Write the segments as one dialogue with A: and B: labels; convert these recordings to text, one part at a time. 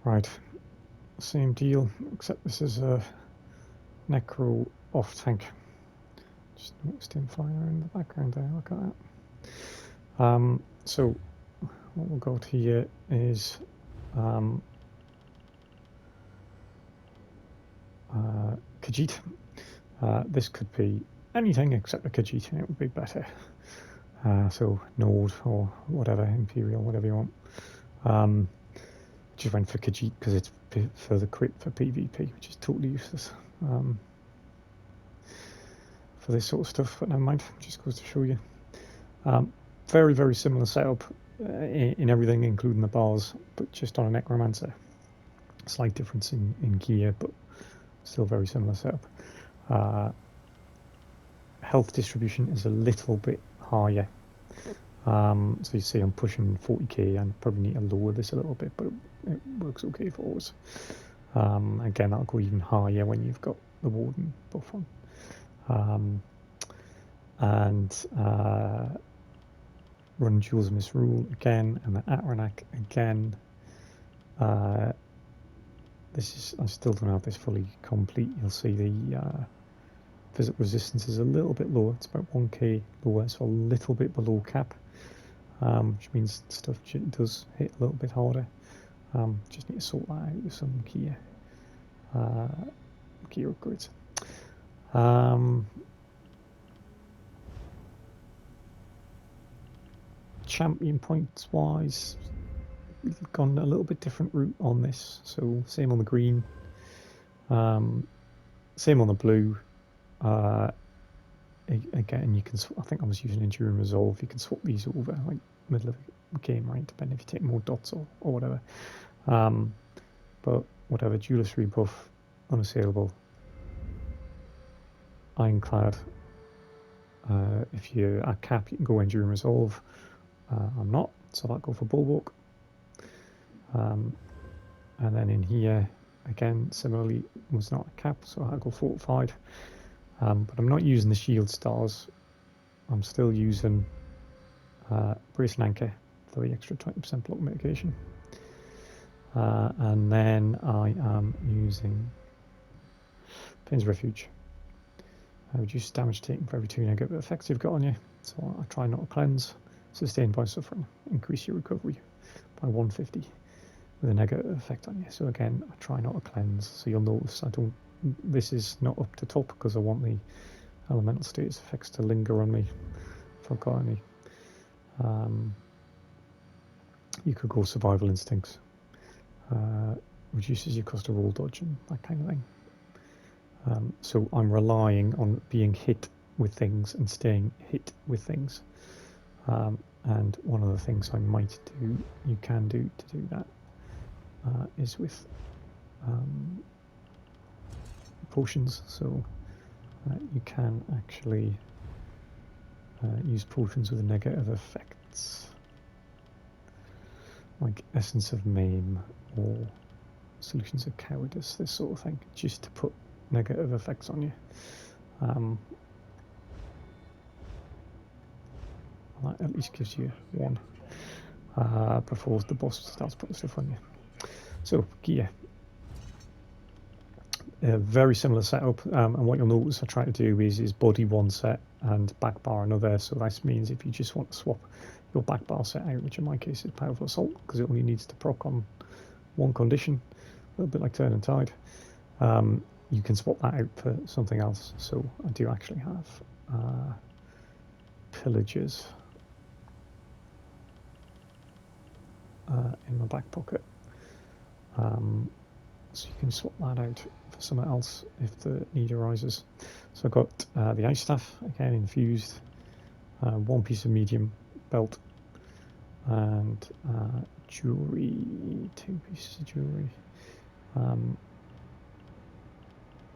A: Right, same deal, except this is a necro off tank. Just noticed him fire in the background there, look at that. So what we'll go to here is Khajiit. This could be anything except a Khajiit, and it would be better. So Nord or whatever, Imperial, whatever you want. Just went for Khajiit because it's further crit for PvP, which is totally useless for this sort of stuff, but never mind, just goes to show you. Very, very similar setup in everything, including the bars, but just on a Necromancer. Slight difference in gear, but still very similar setup. Health distribution is a little bit higher. So you see I'm pushing 40k, and probably need to lower this a little bit, but it works okay for us. Again, that'll go even higher when you've got the Warden buff on. Run Jewels Misrule again, and the Atranak again. This is, I still don't have this fully complete. You'll see the physical resistance is a little bit lower. It's about 1k lower, so a little bit below cap, which means stuff does hit a little bit harder. Just need to sort that out with some gear upgrades. Champion points wise, we've gone a little bit different route on this. So same on the green, same on the blue. Again, you can, I think I was using Enduring Resolve. You can swap these over like middle of the game, right? Depending if you take more dots or whatever. But whatever, Duelist rebuff, unassailable, Ironclad. If you're at cap, you can go Enduring Resolve. I'm not, so I'll go for Bulwark. And then in here, again, similarly, was not a cap, so I'll go Fortified. But I'm not using the shield stars. I'm still using Brace and Anchor for the extra 20% block mitigation. And then I am using Pain's Refuge. Reduce damage taken for every 2 negative effects you've got on you. So I try not to cleanse. Sustained by suffering. Increase your recovery by 150 with a negative effect on you. So again, I try not to cleanse. So you'll notice I don't. This is not up to top because I want the elemental status effects to linger on me if I've got any. You could go Survival Instincts. Reduces your cost of roll dodge and that kind of thing. So I'm relying on being hit with things and staying hit with things. And one of the things I might do, you can do to do that, is with potions. So you can actually use potions with negative effects, like Essence of Maim or Solutions of Cowardice, this sort of thing, just to put negative effects on you. That at least gives you one before the boss starts putting stuff on you. So gear, a very similar setup, and what you'll notice I try to do is body one set and back bar another. So that means if you just want to swap your back bar set out, which in my case is Powerful Assault because it only needs to proc on one condition, a little bit like Turn and Tide, you can swap that out for something else. So I do actually have Pillagers in my back pocket, so you can swap that out for something else if the need arises. So I've got the Ice Staff, again infused, one piece of medium belt, and jewelry, 2 pieces of jewelry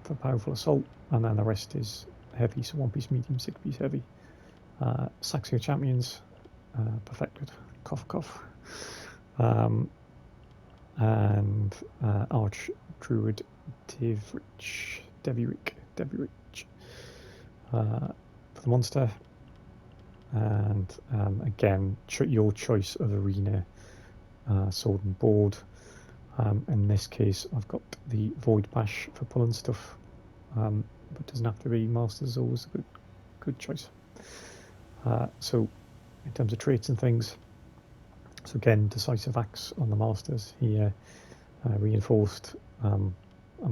A: for Powerful Assault, and then the rest is heavy, so 1 piece medium, 6 piece heavy. Saxhleel Champions, perfected, cough cough. And Archdruid Devirich for the monster, and again your choice of arena, sword and board. In this case, I've got the Void Bash for pulling stuff, but doesn't have to be. Masters is always a good choice. So, in terms of traits and things, so again, Decisive Axe on the Masters here, reinforced. I'm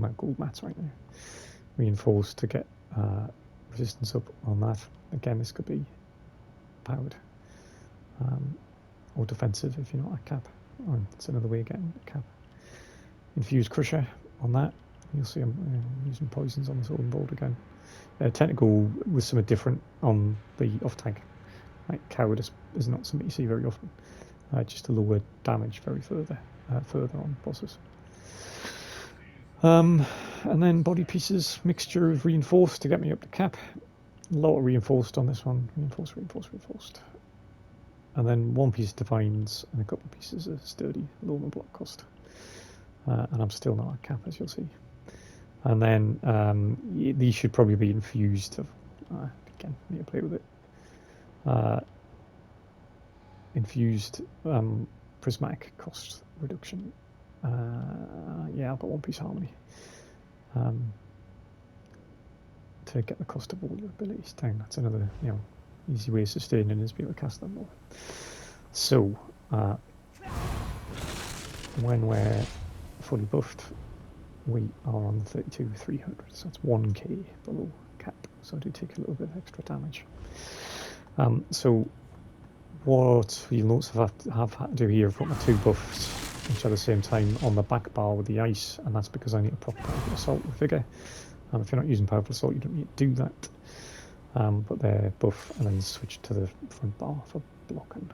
A: at gold mats right now. Reinforced to get resistance up on that. Again, this could be powered or defensive if you're not at cap. It's another way of getting cap. Infused Crusher on that. You'll see I'm using poisons on the sword and board again. Tend to go with something different on the off tag. Like Cowardice is not something you see very often. Just to lower damage further on bosses. And then body pieces, mixture of reinforced to get me up to cap. A lot of reinforced on this one. Reinforced. And then one piece of Divines and a couple of pieces of Sturdy, low on the block cost. And I'm still not at cap, as you'll see. And then these should probably be infused. Again, need to play with it. Infused prismatic cost reduction. Yeah, I've got one piece of Harmony. To get the cost of all your abilities down. That's another, easy way of sustaining is be able to cast them more. So, when we're fully buffed, we are on 32,300, so that's 1k below cap, so I do take a little bit of extra damage. So what you'll notice I have had to do here, I've got my two buffs, which are at the same time on the back bar with the ice, and that's because I need a proper powerful assault with vigor. If you're not using powerful assault, you don't need to do that. But they're buff, and then switch to the front bar for blocking.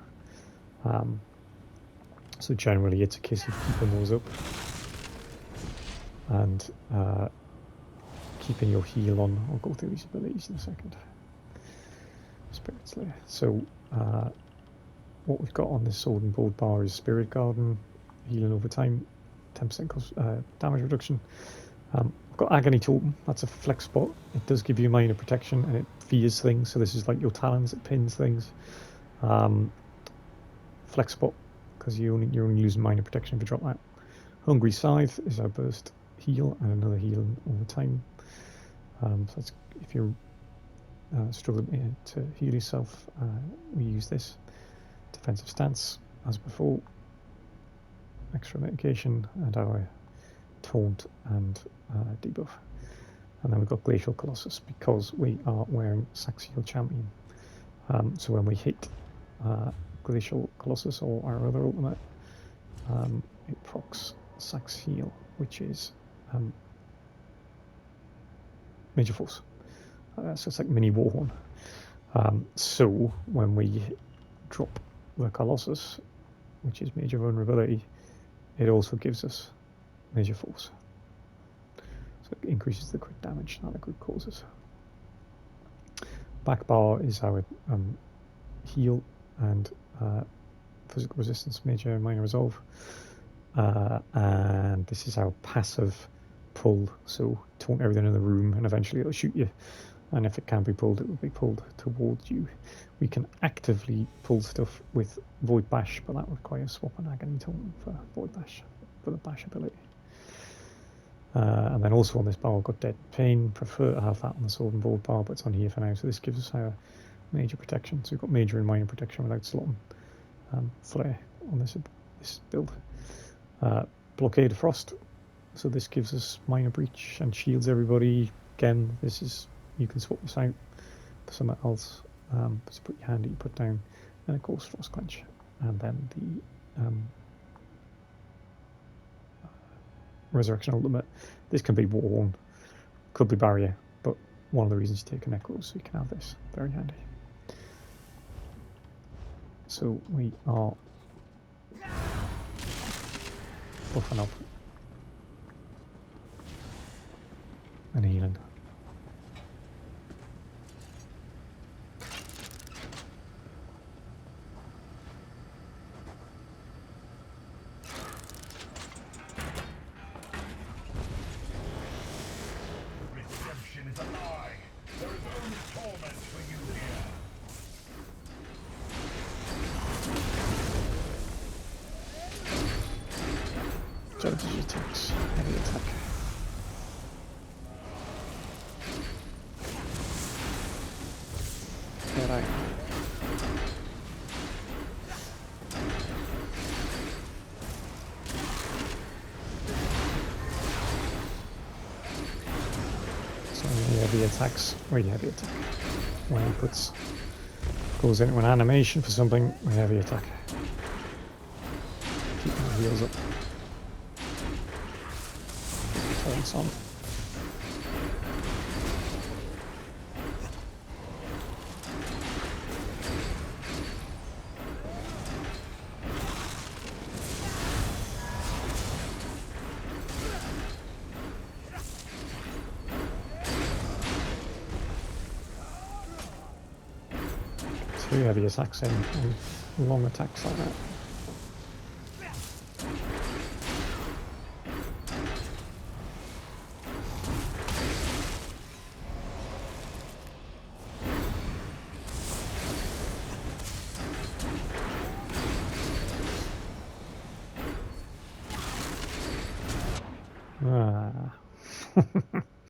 A: So generally it's a case of keeping those up and keeping your heal on. I'll go through these abilities in a second. Spirit Slayer. So what we've got on this sword and board bar is Spirit Garden, healing over time, 10% cost, damage reduction. I've got Agony Totem, that's a flex spot. It does give you minor protection and it fears things, so this is like your talons, it pins things. Flex spot, because you're only losing minor protection if you drop that. Hungry Scythe is our burst heal and another heal all the time. So that's, if you're struggling to heal yourself, we use this. Defensive stance, as before. Extra mitigation and our taunt and debuff. And then we've got Glacial Colossus because we are wearing Saxhleel Champion. So when we hit Glacial Colossus or our other ultimate, it procs Saxhleel, which is Major Force. So it's like mini Warhorn. So when we drop the Colossus, which is Major Vulnerability, it also gives us Major Force. So it increases the crit damage that the crit causes. Back bar is our heal and physical resistance, major and minor resolve. And this is our passive pull, so taunt everything in the room and eventually it'll shoot you. And if it can be pulled, it will be pulled towards you. We can actively pull stuff with Void Bash, but that requires swapping Agony Totem for Void Bash, for the Bash ability. And then also on this bar, I've got Dead Pain. Prefer to have that on the sword and board bar, but it's on here for now. So this gives us our major protection. So we've got major and minor protection without slotting flare on this build. Blockade of Frost. So this gives us minor breach and shields everybody. Again, this is, you can swap this out for something else. It's pretty handy to put down. And of course, Frost Clench. And then the Resurrection Ultimate. This can be Warhorn, could be Barrier, but one of the reasons you take a Necro so you can have this. Very handy. So we are buffing up and healing. strategy attacks, heavy attack. There I am. So heavy attacks, really heavy attack. When he goes into an animation for something, we heavy attack. Keeping the heals up. Turns on. Two heavy attacks in and long attacks like that. Ah.